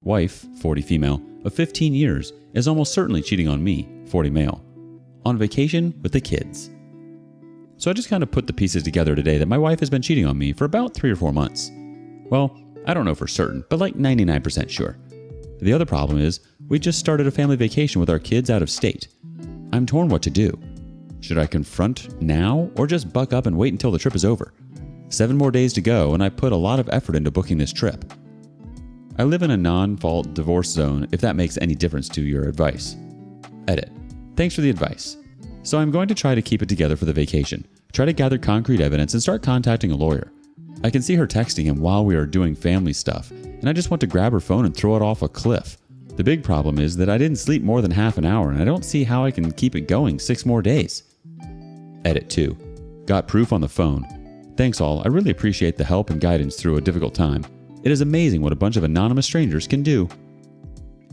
Wife, 40 female, of 15 years, is almost certainly cheating on me, 40 male. On vacation with the kids. So I just kind of put the pieces together today that my wife has been cheating on me for about 3 or 4 months. Well, I don't know for certain, but like 99% sure. The other problem is, we just started a family vacation with our kids out of state. I'm torn what to do. Should I confront now or just buck up and wait until the trip is over? 7 more days to go, and I put a lot of effort into booking this trip. I live in a non-fault divorce zone, if that makes any difference to your advice. Edit. Thanks for the advice. So I'm going to try to keep it together for the vacation, try to gather concrete evidence, and start contacting a lawyer. I can see her texting him while we are doing family stuff, and I just want to grab her phone and throw it off a cliff. The big problem is that I didn't sleep more than half an hour, and I don't see how I can keep it going 6 more days. Edit 2. Got proof on the phone. Thanks all, I really appreciate the help and guidance through a difficult time. It is amazing what a bunch of anonymous strangers can do.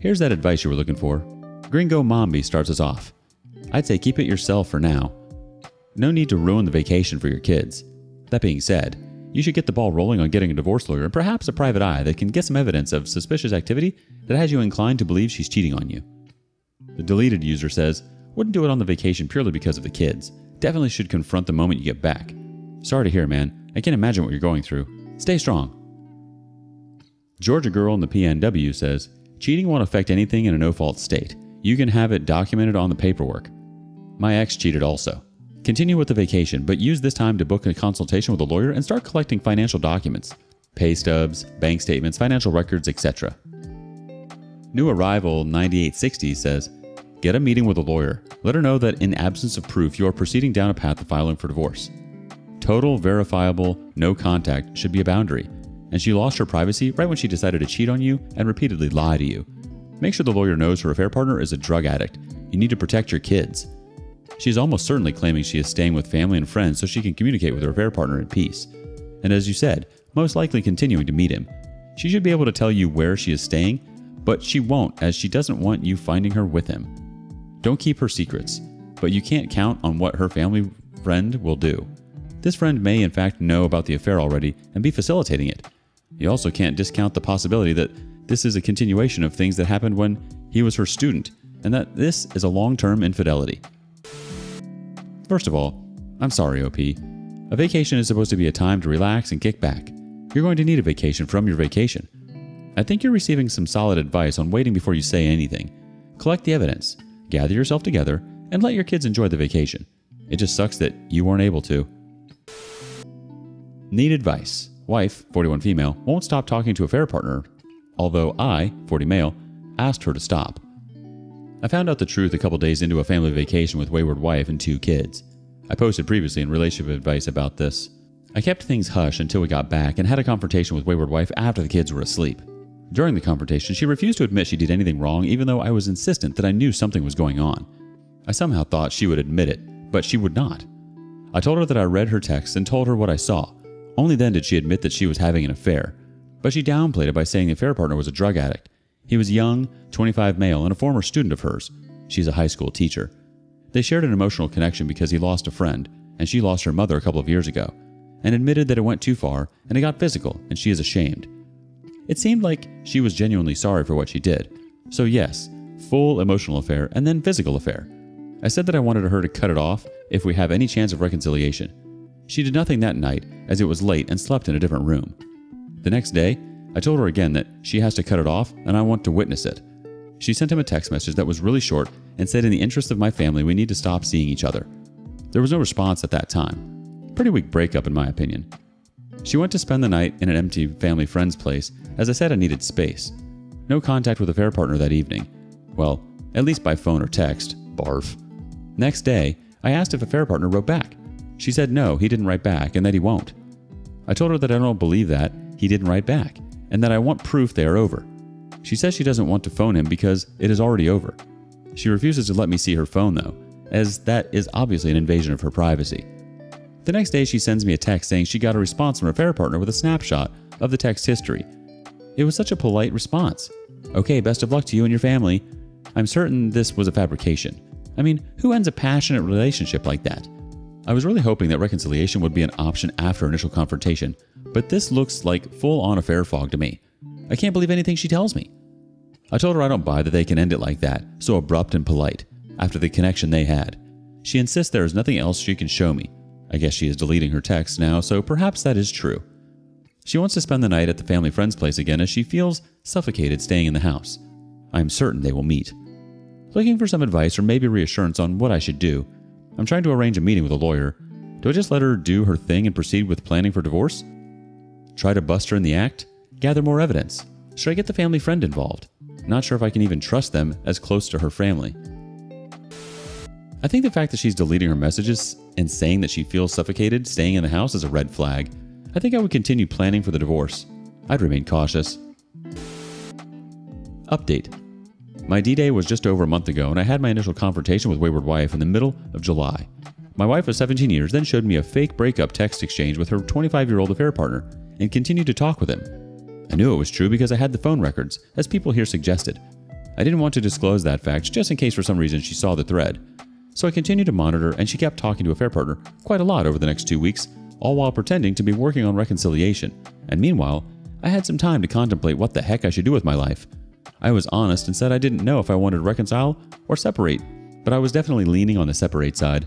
Here's that advice you were looking for. Gringo Mombi starts us off. I'd say keep it yourself for now. No need to ruin the vacation for your kids. That being said, you should get the ball rolling on getting a divorce lawyer and perhaps a private eye that can get some evidence of suspicious activity that has you inclined to believe she's cheating on you. The deleted user says, wouldn't do it on the vacation purely because of the kids. Definitely should confront the moment you get back. Sorry to hear, man. I can't imagine what you're going through. Stay strong. Georgia Girl in the PNW says, cheating won't affect anything in a no-fault state. You can have it documented on the paperwork. My ex cheated also. Continue with the vacation, but use this time to book a consultation with a lawyer and start collecting financial documents. Pay stubs, bank statements, financial records, etc. New Arrival 9860 says, get a meeting with a lawyer. Let her know that in absence of proof, you are proceeding down a path of filing for divorce. Total, verifiable, no contact should be a boundary. And she lost her privacy right when she decided to cheat on you and repeatedly lie to you. Make sure the lawyer knows her affair partner is a drug addict. You need to protect your kids. She's almost certainly claiming she is staying with family and friends so she can communicate with her affair partner in peace. And as you said, most likely continuing to meet him. She should be able to tell you where she is staying, but she won't as she doesn't want you finding her with him. Don't keep her secrets, but you can't count on what her family friend will do. This friend may in fact know about the affair already and be facilitating it. You also can't discount the possibility that this is a continuation of things that happened when he was her student, and that this is a long-term infidelity. First of all, I'm sorry, OP. A vacation is supposed to be a time to relax and kick back. You're going to need a vacation from your vacation. I think you're receiving some solid advice on waiting before you say anything. Collect the evidence, gather yourself together, and let your kids enjoy the vacation. It just sucks that you weren't able to. Need advice. Wife, 41 female, won't stop talking to affair partner, although I, 40 male, asked her to stop. I found out the truth a couple days into a family vacation with wayward wife and 2 kids. I posted previously in relationship advice about this. I kept things hush until we got back and had a confrontation with wayward wife after the kids were asleep. During the confrontation, she refused to admit she did anything wrong even though I was insistent that I knew something was going on. I somehow thought she would admit it, but she would not. I told her that I read her text and told her what I saw. Only then did she admit that she was having an affair. But she downplayed it by saying the affair partner was a drug addict. He was young, 25 male, and a former student of hers. She's a high school teacher. They shared an emotional connection because he lost a friend, and she lost her mother a couple of years ago, and admitted that it went too far, and it got physical, and she is ashamed. It seemed like she was genuinely sorry for what she did. So yes, full emotional affair and then physical affair. I said that I wanted her to cut it off if we have any chance of reconciliation. She did nothing that night as it was late and slept in a different room. The next day, I told her again that she has to cut it off and I want to witness it. She sent him a text message that was really short and said in the interest of my family we need to stop seeing each other. There was no response at that time. Pretty weak breakup in my opinion. She went to spend the night in an empty family friend's place as I said I needed space. No contact with affair partner that evening. Well, at least by phone or text. Barf. Next day, I asked if affair partner wrote back. She said no, he didn't write back and that he won't. I told her that I don't believe that he didn't write back and that I want proof they are over. She says she doesn't want to phone him because it is already over. She refuses to let me see her phone though, as that is obviously an invasion of her privacy. The next day she sends me a text saying she got a response from her affair partner with a snapshot of the text history. It was such a polite response. Okay, best of luck to you and your family. I'm certain this was a fabrication. I mean, who ends a passionate relationship like that? I was really hoping that reconciliation would be an option after initial confrontation, but this looks like full-on affair fog to me. I can't believe anything she tells me. I told her I don't buy that they can end it like that, so abrupt and polite, after the connection they had. She insists there is nothing else she can show me. I guess she is deleting her texts now, so perhaps that is true. She wants to spend the night at the family friend's place again as she feels suffocated staying in the house. I am certain they will meet. Looking for some advice or maybe reassurance on what I should do. I'm trying to arrange a meeting with a lawyer. Do I just let her do her thing and proceed with planning for divorce? Try to bust her in the act? Gather more evidence? Should I get the family friend involved? Not sure if I can even trust them as close to her family. I think the fact that she's deleting her messages and saying that she feels suffocated staying in the house is a red flag. I think I would continue planning for the divorce. I'd remain cautious. Update. My D-Day was just over a month ago, and I had my initial confrontation with Wayward Wife in the middle of July. My wife of 17 years then showed me a fake breakup text exchange with her 25-year-old affair partner and continued to talk with him. I knew it was true because I had the phone records, as people here suggested. I didn't want to disclose that fact just in case for some reason she saw the thread. So I continued to monitor, and she kept talking to affair partner quite a lot over the next 2 weeks, all while pretending to be working on reconciliation. And meanwhile, I had some time to contemplate what the heck I should do with my life. I was honest and said I didn't know if I wanted to reconcile or separate, but I was definitely leaning on the separate side.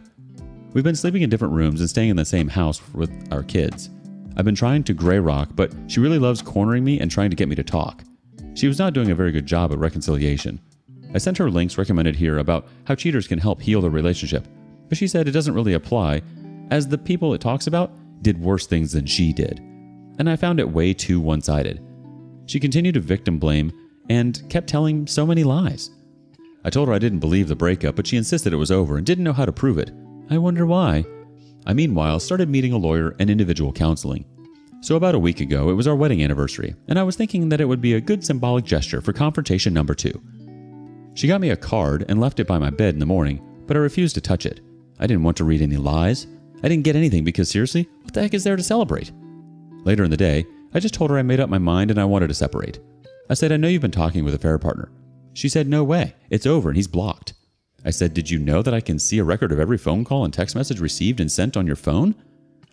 We've been sleeping in different rooms and staying in the same house with our kids. I've been trying to gray rock, but she really loves cornering me and trying to get me to talk. She was not doing a very good job at reconciliation. I sent her links recommended here about how cheaters can help heal their relationship, but she said it doesn't really apply, as the people it talks about did worse things than she did. And I found it way too one-sided. She continued to victim blame and kept telling so many lies. I told her I didn't believe the breakup, but she insisted it was over and didn't know how to prove it. I wonder why. I meanwhile started meeting a lawyer and individual counseling. So about a week ago, it was our wedding anniversary, and I was thinking that it would be a good symbolic gesture for confrontation number 2. She got me a card and left it by my bed in the morning, but I refused to touch it. I didn't want to read any lies. I didn't get anything because seriously, what the heck is there to celebrate? Later in the day, I just told her I made up my mind and I wanted to separate. I said, I know you've been talking with a affair partner. She said, no way, it's over and he's blocked. I said, did you know that I can see a record of every phone call and text message received and sent on your phone?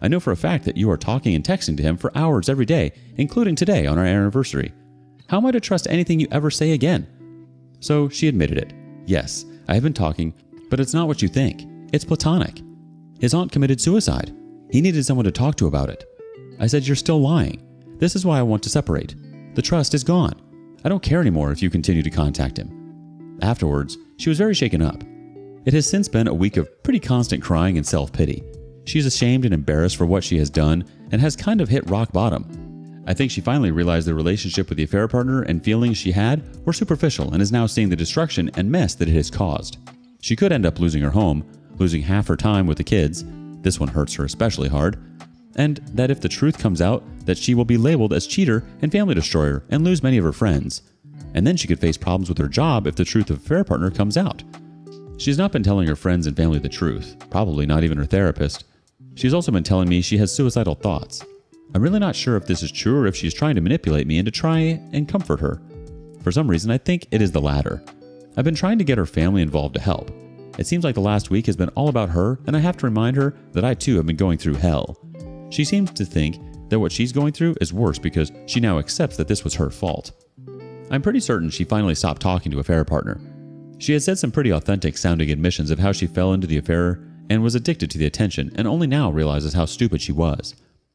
I know for a fact that you are talking and texting to him for hours every day, including today on our anniversary. How am I to trust anything you ever say again? So she admitted it. Yes, I have been talking, but it's not what you think. It's platonic. His aunt committed suicide. He needed someone to talk to about it. I said, you're still lying. This is why I want to separate. The trust is gone. I don't care anymore if you continue to contact him. Afterwards, she was very shaken up. It has since been a week of pretty constant crying and self-pity. She's ashamed and embarrassed for what she has done and has kind of hit rock bottom. I think she finally realized the relationship with the affair partner and feelings she had were superficial and is now seeing the destruction and mess that it has caused. She could end up losing her home, losing half her time with the kids. This one hurts her especially hard. And that if the truth comes out, that she will be labeled as cheater and family destroyer and lose many of her friends. And then she could face problems with her job if the truth of affair partner comes out. She's not been telling her friends and family the truth, probably not even her therapist. She's also been telling me she has suicidal thoughts. I'm really not sure if this is true or if she's trying to manipulate me and to try and comfort her. For some reason, I think it is the latter. I've been trying to get her family involved to help. It seems like the last week has been all about her, and I have to remind her that I too have been going through hell. She seems to think that what she's going through is worse because she now accepts that this was her fault. I'm pretty certain she finally stopped talking to affair partner. She had said some pretty authentic sounding admissions of how she fell into the affair and was addicted to the attention and only now realizes how stupid she was.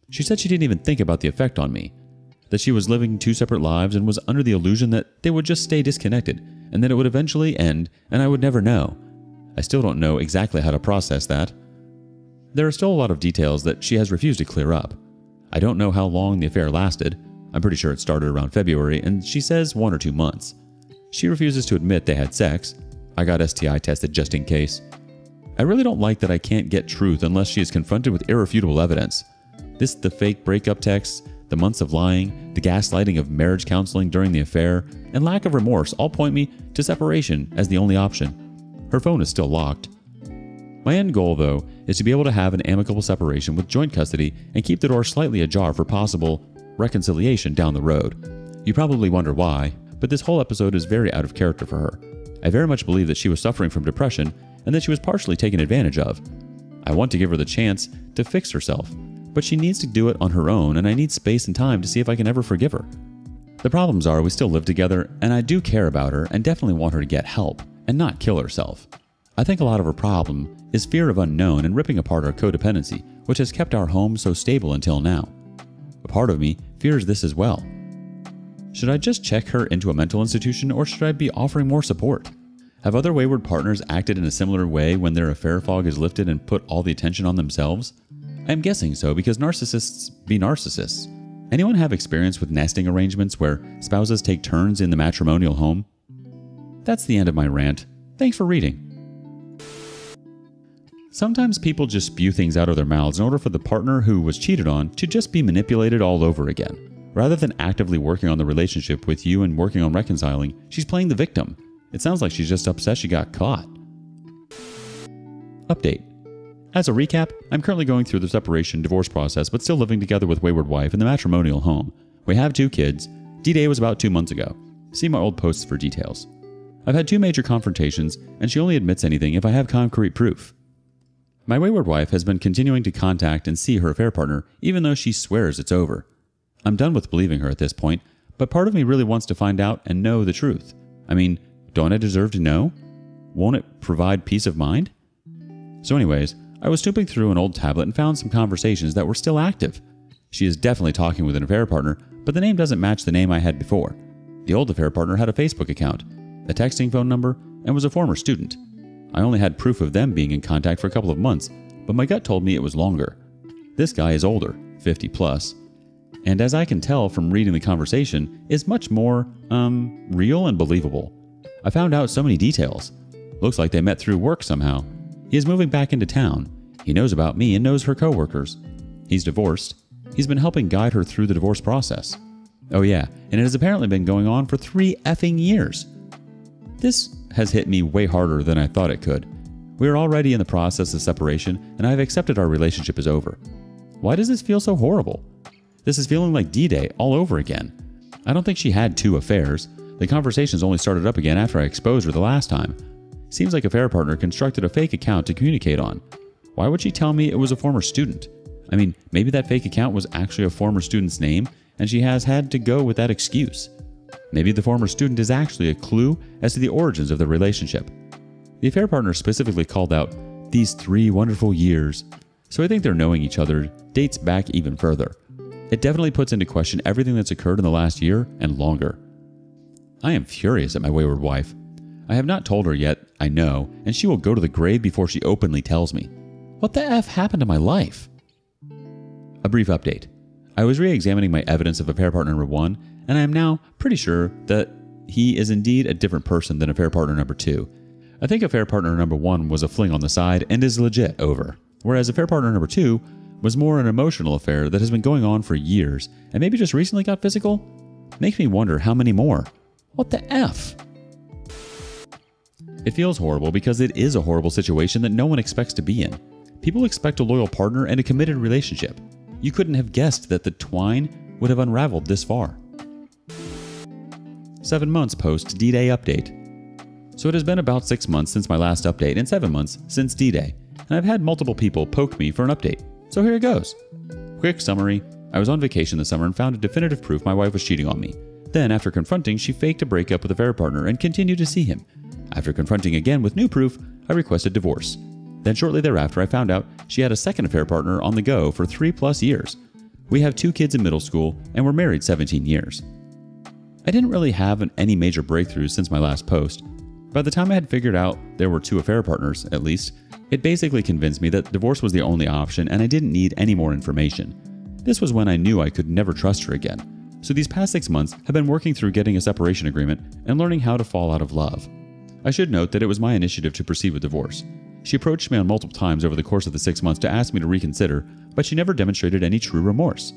She said she didn't even think about the effect on me, that she was living 2 separate lives and was under the illusion that they would just stay disconnected and that it would eventually end and I would never know. I still don't know exactly how to process that. There are still a lot of details that she has refused to clear up. I don't know how long the affair lasted. I'm pretty sure it started around February, and she says 1 or 2 months. She refuses to admit they had sex. I got STI tested just in case. I really don't like that I can't get truth unless she is confronted with irrefutable evidence. The fake breakup texts, the months of lying, the gaslighting of marriage counseling during the affair, and lack of remorse all point me to separation as the only option. Her phone is still locked. My end goal, though, is to be able to have an amicable separation with joint custody and keep the door slightly ajar for possible reconciliation down the road. You probably wonder why, but this whole episode is very out of character for her. I very much believe that she was suffering from depression and that she was partially taken advantage of. I want to give her the chance to fix herself, but she needs to do it on her own, and I need space and time to see if I can ever forgive her. The problems are we still live together, and I do care about her and definitely want her to get help and not kill herself. I think a lot of her problem is fear of unknown and ripping apart our codependency, which has kept our home so stable until now. A part of me fears this as well. Should I just check her into a mental institution, or should I be offering more support? Have other wayward partners acted in a similar way when their affair fog is lifted and put all the attention on themselves? I am guessing so, because narcissists be narcissists. Anyone have experience with nesting arrangements where spouses take turns in the matrimonial home? That's the end of my rant. Thanks for reading. Sometimes people just spew things out of their mouths in order for the partner who was cheated on to just be manipulated all over again. Rather than actively working on the relationship with you and working on reconciling, she's playing the victim. It sounds like she's just upset she got caught. Update. As a recap, I'm currently going through the separation divorce process but still living together with wayward wife in the matrimonial home. We have 2 kids. D-Day was about 2 months ago. See my old posts for details. I've had 2 major confrontations, and she only admits anything if I have concrete proof. My wayward wife has been continuing to contact and see her affair partner even though she swears it's over. I'm done with believing her at this point, but part of me really wants to find out and know the truth. I mean, don't I deserve to know? Won't it provide peace of mind? So anyways, I was snooping through an old tablet and found some conversations that were still active. She is definitely talking with an affair partner, but the name doesn't match the name I had before. The old affair partner had a Facebook account, a texting phone number, and was a former student. I only had proof of them being in contact for a couple of months, but my gut told me it was longer. This guy is older, 50 plus, and as I can tell from reading the conversation, is much more, real and believable. I found out so many details. Looks like they met through work somehow. He is moving back into town. He knows about me and knows her coworkers. He's divorced. He's been helping guide her through the divorce process. Oh yeah, and it has apparently been going on for 3 effing years. This has hit me way harder than I thought it could. We are already in the process of separation, and I have accepted our relationship is over. Why does this feel so horrible? This is feeling like D-Day all over again. I don't think she had 2 affairs. The conversations only started up again after I exposed her the last time. Seems like affair partner constructed a fake account to communicate on. Why would she tell me it was a former student? I mean, maybe that fake account was actually a former student's name, and she has had to go with that excuse. Maybe the former student is actually a clue as to the origins of the relationship. The affair partner specifically called out these 3 wonderful years, so I think their knowing each other dates back even further. It definitely puts into question everything that's occurred in the last year and longer. I am furious at my wayward wife. I have not told her yet, I know, and she will go to the grave before she openly tells me. What the F happened to my life? A brief update. I was re-examining my evidence of affair partner number 1, and I am now pretty sure that he is indeed a different person than affair partner number 2. I think affair partner number 1 was a fling on the side and is legit over, whereas affair partner number 2 was more an emotional affair that has been going on for years and maybe just recently got physical? Makes me wonder how many more. What the F? It feels horrible because it is a horrible situation that no one expects to be in. People expect a loyal partner and a committed relationship. You couldn't have guessed that the twine would have unraveled this far. 7 months post D-Day update. So it has been about 6 months since my last update and 7 months since D-Day, and I've had multiple people poke me for an update. So here it goes. Quick summary. I was on vacation this summer and found a definitive proof my wife was cheating on me. Then, after confronting, she faked a breakup with a affair partner and continued to see him. After confronting again with new proof, I requested divorce. Then shortly thereafter, I found out she had a second affair partner on the go for 3+ years. We have 2 kids in middle school and were married 17 years. I didn't really have any major breakthroughs since my last post. By the time I had figured out there were 2 affair partners, at least, it basically convinced me that divorce was the only option and I didn't need any more information. This was when I knew I could never trust her again. So these past 6 months have been working through getting a separation agreement and learning how to fall out of love. I should note that it was my initiative to proceed with divorce. She approached me on multiple times over the course of the 6 months to ask me to reconsider, but she never demonstrated any true remorse.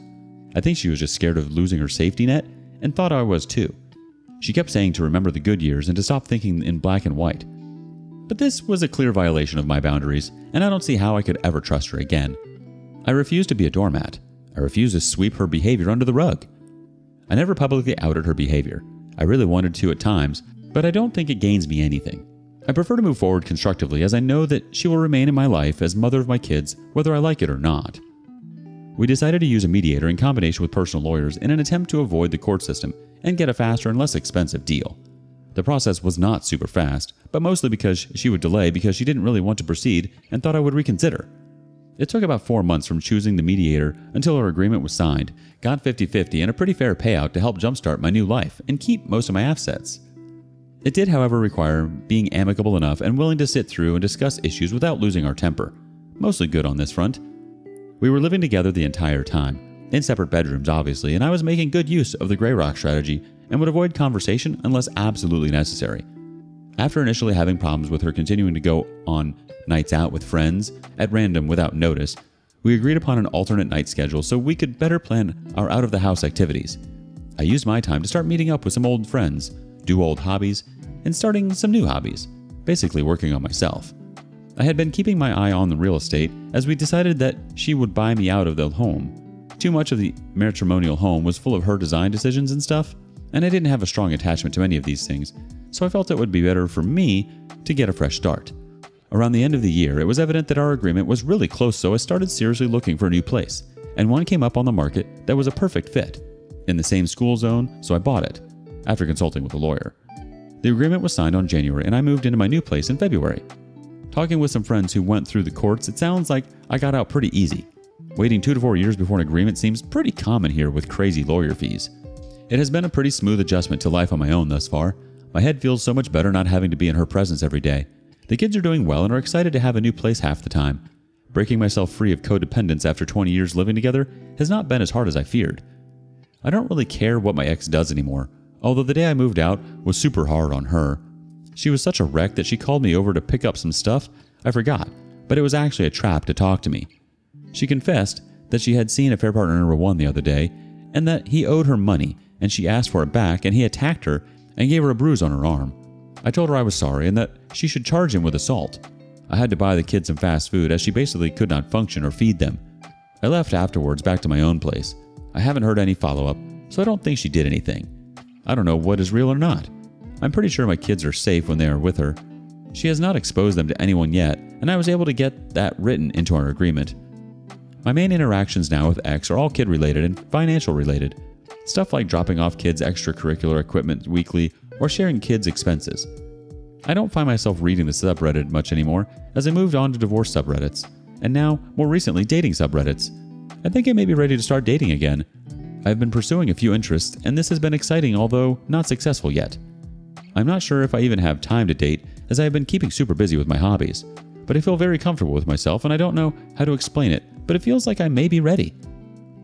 I think she was just scared of losing her safety net and thought I was too. She kept saying to remember the good years and to stop thinking in black and white. But this was a clear violation of my boundaries, and I don't see how I could ever trust her again. I refuse to be a doormat. I refuse to sweep her behavior under the rug. I never publicly outed her behavior. I really wanted to at times, but I don't think it gains me anything. I prefer to move forward constructively as I know that she will remain in my life as mother of my kids, whether I like it or not. We decided to use a mediator in combination with personal lawyers in an attempt to avoid the court system and get a faster and less expensive deal. The process was not super fast, but mostly because she would delay because she didn't really want to proceed and thought I would reconsider. It took about 4 months from choosing the mediator until our agreement was signed, got 50-50 and a pretty fair payout to help jumpstart my new life and keep most of my assets. It did, however, require being amicable enough and willing to sit through and discuss issues without losing our temper. Mostly good on this front. We were living together the entire time, in separate bedrooms obviously, and I was making good use of the gray rock strategy and would avoid conversation unless absolutely necessary. After initially having problems with her continuing to go on nights out with friends at random without notice, we agreed upon an alternate night schedule so we could better plan our out-of-the-house activities. I used my time to start meeting up with some old friends, do old hobbies, and starting some new hobbies, basically working on myself. I had been keeping my eye on the real estate as we decided that she would buy me out of the home. Too much of the matrimonial home was full of her design decisions and stuff, and I didn't have a strong attachment to any of these things, so I felt it would be better for me to get a fresh start. Around the end of the year, it was evident that our agreement was really close, so I started seriously looking for a new place, and one came up on the market that was a perfect fit, in the same school zone, so I bought it, after consulting with a lawyer. The agreement was signed on January, and I moved into my new place in February. Talking with some friends who went through the courts, it sounds like I got out pretty easy. Waiting 2 to 4 years before an agreement seems pretty common here with crazy lawyer fees. It has been a pretty smooth adjustment to life on my own thus far. My head feels so much better not having to be in her presence every day. The kids are doing well and are excited to have a new place half the time. Breaking myself free of codependence after 20 years living together has not been as hard as I feared. I don't really care what my ex does anymore, although the day I moved out was super hard on her. She was such a wreck that she called me over to pick up some stuff I forgot, but it was actually a trap to talk to me. She confessed that she had seen affair partner number 1 the other day and that he owed her money, and she asked for it back and he attacked her and gave her a bruise on her arm. I told her I was sorry and that she should charge him with assault. I had to buy the kids some fast food as she basically could not function or feed them. I left afterwards back to my own place. I haven't heard any follow-up, so I don't think she did anything. I don't know what is real or not. I'm pretty sure my kids are safe when they are with her. She has not exposed them to anyone yet, and I was able to get that written into our agreement. My main interactions now with X are all kid-related and financial-related. Stuff like dropping off kids' extracurricular equipment weekly or sharing kids' expenses. I don't find myself reading the subreddit much anymore as I moved on to divorce subreddits, and now, more recently, dating subreddits. I think I may be ready to start dating again. I've been pursuing a few interests, and this has been exciting although not successful yet. I'm not sure if I even have time to date as I have been keeping super busy with my hobbies, but I feel very comfortable with myself and I don't know how to explain it, but it feels like I may be ready.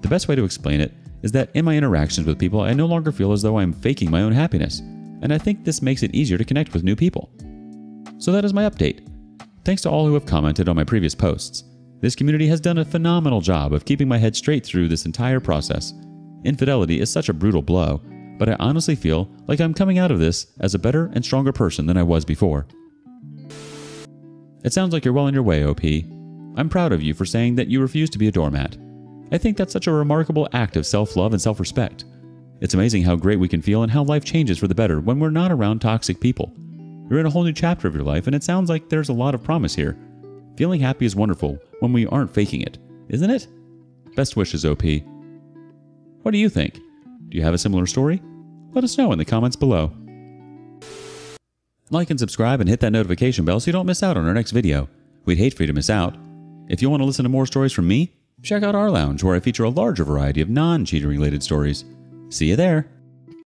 The best way to explain it is that in my interactions with people, I no longer feel as though I'm faking my own happiness, and I think this makes it easier to connect with new people. So that is my update. Thanks to all who have commented on my previous posts. This community has done a phenomenal job of keeping my head straight through this entire process. Infidelity is such a brutal blow, but I honestly feel like I'm coming out of this as a better and stronger person than I was before. It sounds like you're well on your way, OP. I'm proud of you for saying that you refuse to be a doormat. I think that's such a remarkable act of self-love and self-respect. It's amazing how great we can feel and how life changes for the better when we're not around toxic people. You're in a whole new chapter of your life and it sounds like there's a lot of promise here. Feeling happy is wonderful when we aren't faking it, isn't it? Best wishes, OP. What do you think? Do you have a similar story? Let us know in the comments below. Like and subscribe and hit that notification bell so you don't miss out on our next video. We'd hate for you to miss out. If you want to listen to more stories from me, check out our lounge where I feature a larger variety of non-cheating related stories. See you there!